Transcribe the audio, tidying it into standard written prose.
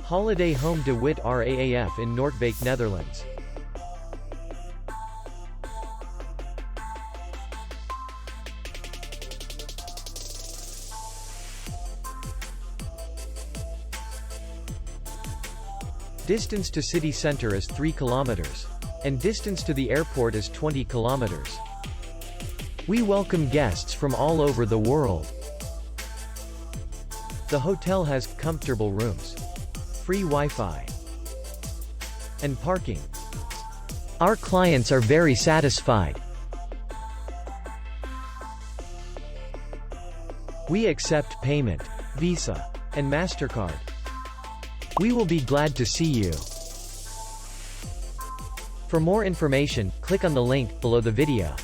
Holiday Home de Witte Raaf in Noordwijk, Netherlands. Distance to city center is 3 kilometers. And distance to the airport is 20 kilometers. We welcome guests from all over the world. The hotel has comfortable rooms, free Wi-Fi, and parking. Our clients are very satisfied. We accept payment, Visa, and MasterCard. We will be glad to see you. For more information, click on the link below the video.